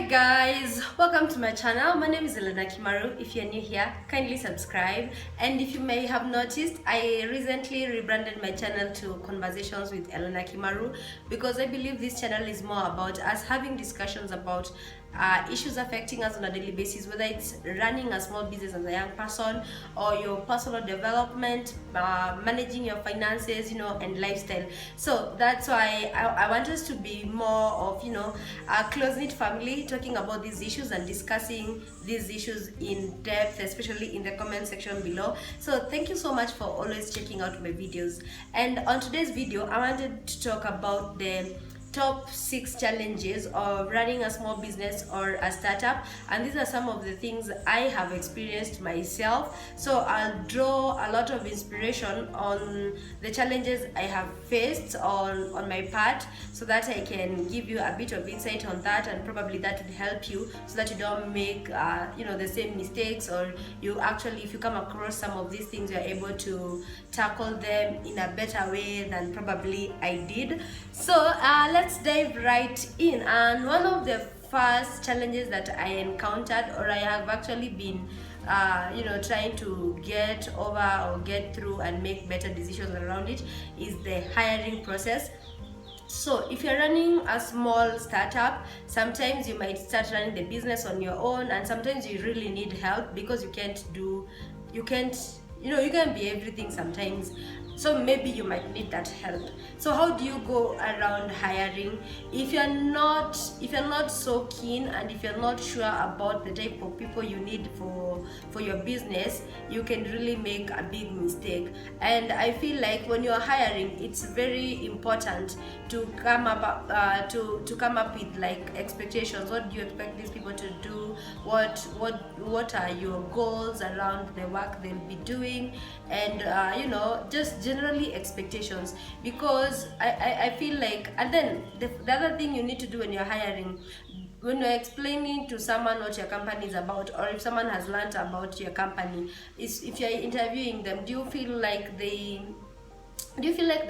Guys, welcome to my channel. My name is Elena Kimaru. If you're new here, kindly subscribe. And if you may have noticed, I recently rebranded my channel to Conversations with Elena Kimaru because I believe this channel is more about us having discussions about issues affecting us on a daily basis, whether it's running a small business as a young person or your personal development, managing your finances, and lifestyle. So that's why I want us to be more of, a close-knit family, talking about these issues and discussing these issues in depth, especially in the comment section below. So thank you so much for always checking out my videos. And on today's video, I wanted to talk about the top 6 challenges of running a small business or a startup, and these are some of the things I have experienced myself. So I'll draw a lot of inspiration on the challenges I have faced on my part, so that I can give you a bit of insight on that, and probably that would help you so that you don't make the same mistakes, or you actually, if you come across some of these things, you're able to tackle them in a better way than probably I did. So let's dive right in. And one of the first challenges that I encountered, or I have actually been trying to get over or get through and make better decisions around it, is the hiring process. So if you're running a small startup, sometimes you might start running the business on your own, and sometimes you really need help because you can't be everything sometimes. So maybe you might need that help. So how do you go around hiring? If you're not so keen, and if you're not sure about the type of people you need for your business, you can really make a big mistake. And I feel like when you're hiring, it's very important to come up with like expectations. What do you expect these people to do? What are your goals around the work they'll be doing? And just generally expectations, because I feel like, and then the other thing you need to do when you're hiring, when you're explaining to someone what your company is about, or if someone has learned about your company, is if you're interviewing them, do you feel like they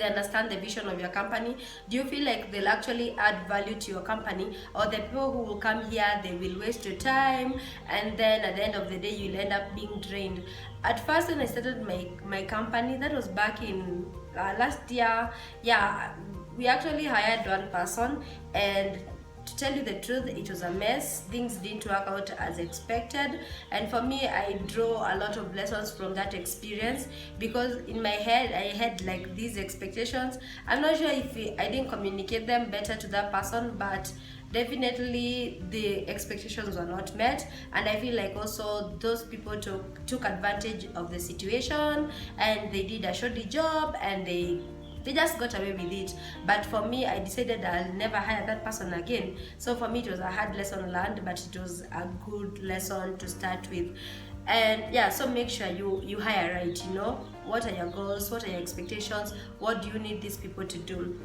understand the vision of your company? Do you feel like they'll actually add value to your company? Or the people who will come here, they will waste your time, and then at the end of the day you'll end up being drained? At first, when I started my company, that was back in last year, we actually hired one person, and to tell you the truth, it was a mess. Things didn't work out as expected, and for me, I draw a lot of lessons from that experience, because in my head I had like these expectations. I'm not sure if I didn't communicate them better to that person, but definitely the expectations were not met, and I feel like also those people took advantage of the situation, and they did a shoddy job, and they just got away with it. But for me, I decided I'll never hire that person again. So for me, it was a hard lesson learned, but it was a good lesson to start with. And so make sure you hire right. What are your goals? What are your expectations? What do you need these people to do?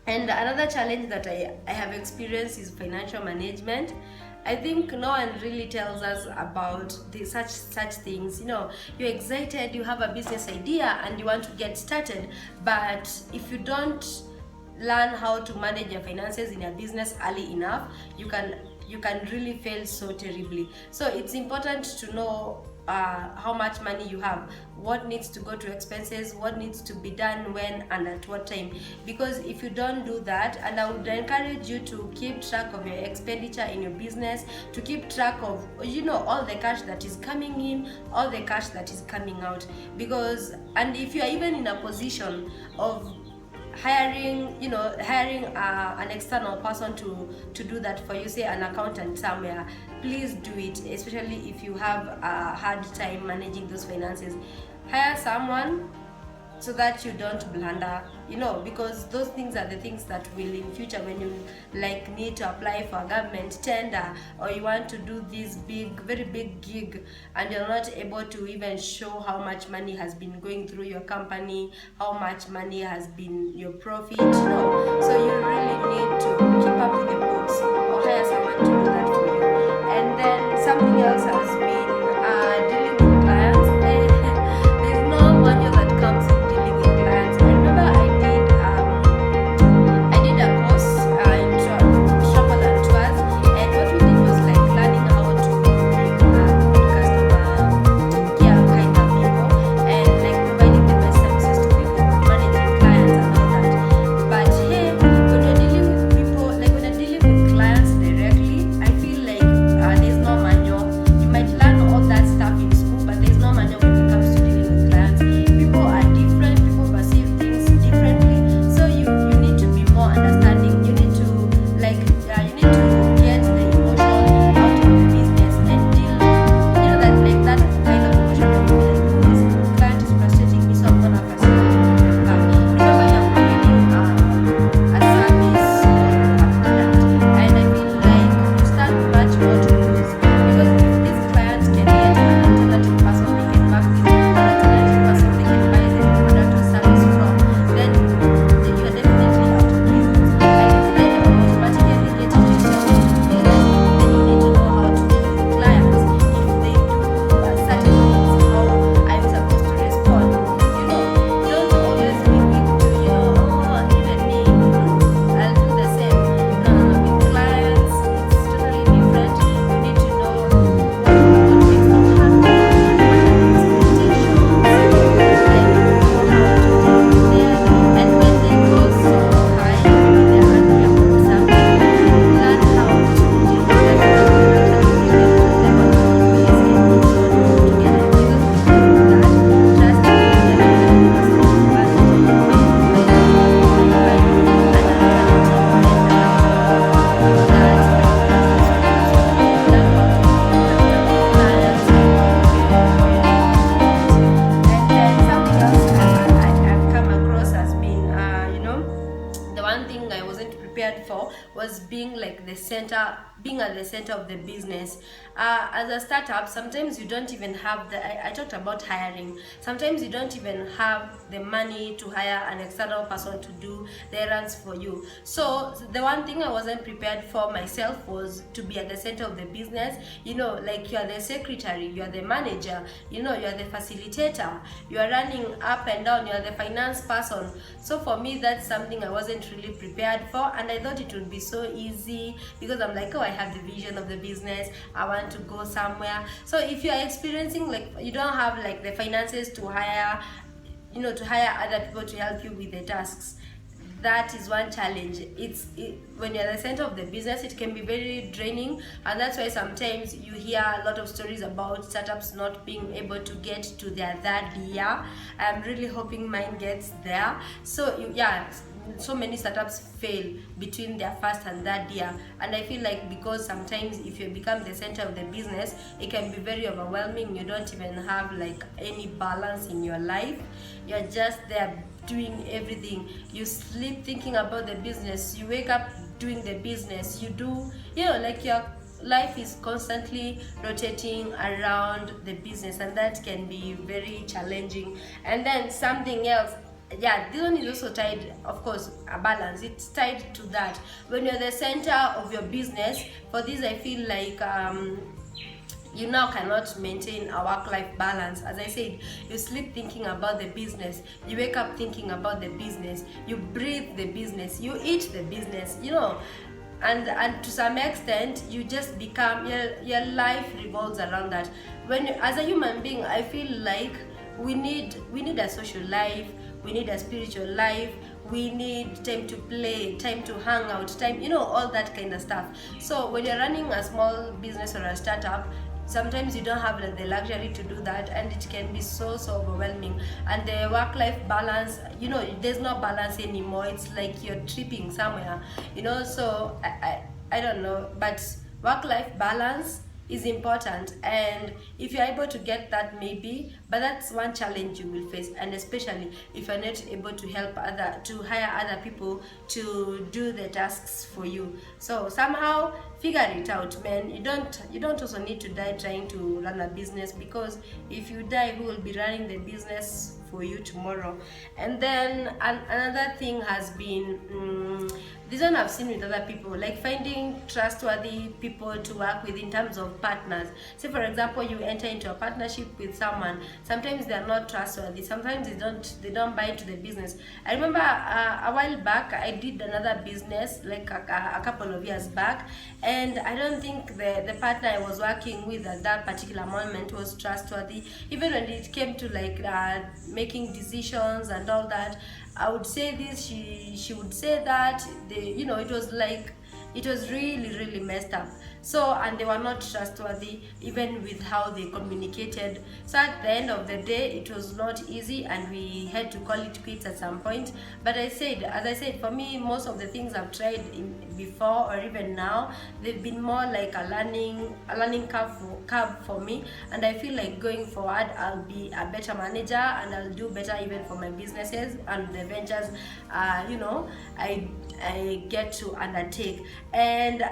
And another challenge that I have experienced is financial management. I think no one really tells us about such things. You're excited, you have a business idea and you want to get started, but if you don't learn how to manage your finances in your business early enough, you can really fail so terribly. So it's important to know how much money you have, what needs to go to expenses, what needs to be done when and at what time. Because if you don't do that, and I would encourage you to keep track of your expenditure in your business, to keep track of all the cash that is coming in, all the cash that is coming out. Because, and if you are even in a position of hiring an external person to do that for you, say an accountant somewhere, please do it, especially if you have a hard time managing those finances. Hire someone so that you don't blunder, because those things are the things that will in future, when you like need to apply for a government tender, or you want to do this very big gig, and you're not able to even show how much money has been going through your company, how much money has been your profit, so you really need to keep up with the books, or hire someone to do that for you. And then something else has been dealing with clients. There's no manual that comes in dealing with clients. I remember I did a course in travel and tours, and what we did at the center of the business. As a startup, sometimes you don't even have I talked about hiring. Sometimes you don't even have the money to hire an external person to do the errands for you. So the one thing I wasn't prepared for myself was to be at the center of the business. Like, you are the secretary, you are the manager, you are the facilitator, you are running up and down, you are the finance person. So for me, that's something I wasn't really prepared for, and I thought it would be so easy because I'm like, oh, I have the vision of the business, I want to go somewhere. So if you are experiencing, like, you don't have like the finances to hire other people to help you with the tasks, that is one challenge. When you're at the center of the business, it can be very draining, and that's why sometimes you hear a lot of stories about startups not being able to get to their third year. I'm really hoping mine gets there. So many startups fail between their first and third year, and I feel like because sometimes if you become the center of the business, it can be very overwhelming. You don't even have like any balance in your life. You're just there doing everything. You sleep thinking about the business, you wake up doing the business, you do, like, your life is constantly rotating around the business, and that can be very challenging. And then something else, this one is also tied, of course, a balance, it's tied to that. When you're the center of your business, for this I feel like you now cannot maintain a work-life balance. As I said, you sleep thinking about the business, you wake up thinking about the business, you breathe the business, you eat the business, and to some extent you just become, your life revolves around that. As a human being, I feel like we need a social life, we need a spiritual life, we need time to play, time to hang out, time, all that kind of stuff. So when you're running a small business or a startup, sometimes you don't have the luxury to do that, and it can be so overwhelming. And the work-life balance, there's no balance anymore. It's like you're tripping somewhere, so I don't know, but work-life balance is important, and if you're able to get that, maybe, but that's one challenge you will face, and especially if you're not able to hire other people to do the tasks for you. So somehow figure it out, man. You don't also need to die trying to run a business, because if you die, who will be running the business for you tomorrow? And then another thing has been this one I've seen with other people, like finding trustworthy people to work with in terms of partners. Say for example, you enter into a partnership with someone, sometimes they're not trustworthy, sometimes they don't buy into the business. I remember a while back I did another business, like a couple of years back, and I don't think the partner I was working with at that particular moment was trustworthy. Even when it came to like making decisions and all that, I would say this, she would say that. It was really messed up. So, and they were not trustworthy even with how they communicated. So at the end of the day, it was not easy, and we had to call it quits at some point. But as I said, for me, most of the things I've tried before or even now, they've been more like a learning curve for me. And I feel like going forward, I'll be a better manager, and I'll do better even for my businesses and the ventures I get to undertake. And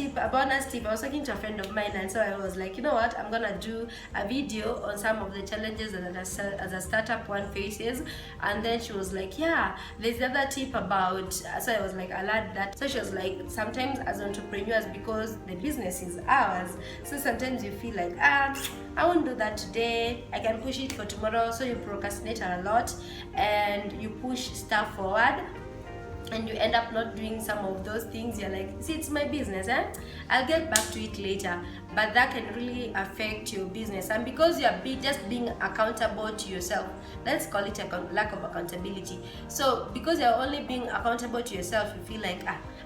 a bonus tip, I was talking to a friend of mine, and so I was like, you know what, I'm gonna do a video on some of the challenges that as a startup one faces. And then she was like, yeah, there's the other tip about, so I was like, I'll add that. So she was like, sometimes as entrepreneurs, because the business is ours, so sometimes you feel like, I won't do that today, I can push it for tomorrow. So you procrastinate a lot, and you push stuff forward, and you end up not doing some of those things. You're like, see, it's my business, I'll get back to it later. But that can really affect your business. And because you're just being accountable to yourself, let's call it a lack of accountability. So because you're only being accountable to yourself, you feel like,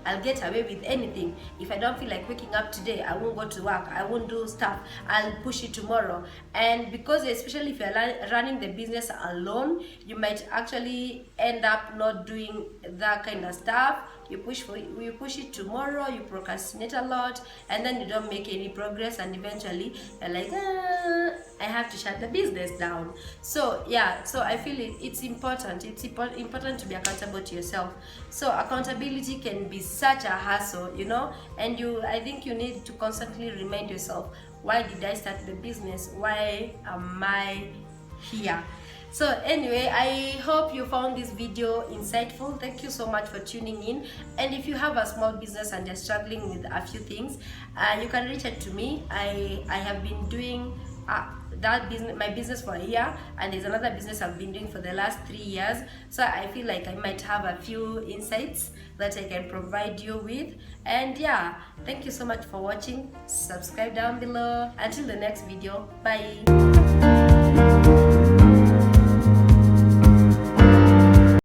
I'll get away with anything. If I don't feel like waking up today, I won't go to work, I won't do stuff, I'll push it tomorrow. And because especially if you're running the business alone, you might actually end up not doing that kind of stuff. you push it tomorrow, you procrastinate a lot, and then you don't make any progress, and eventually you're like, I have to shut the business down. So yeah, so I feel it's important to be accountable to yourself. So accountability can be such a hassle, you know, and I think you need to constantly remind yourself, why did I start the business? Why am I here? So anyway, I hope you found this video insightful. Thank you so much for tuning in. And if you have a small business and you're struggling with a few things, you can reach out to me. I have been doing my business for a year, and there's another business I've been doing for the last 3 years. So I feel like I might have a few insights that I can provide you with. And yeah, thank you so much for watching. Subscribe down below. Until the next video, bye.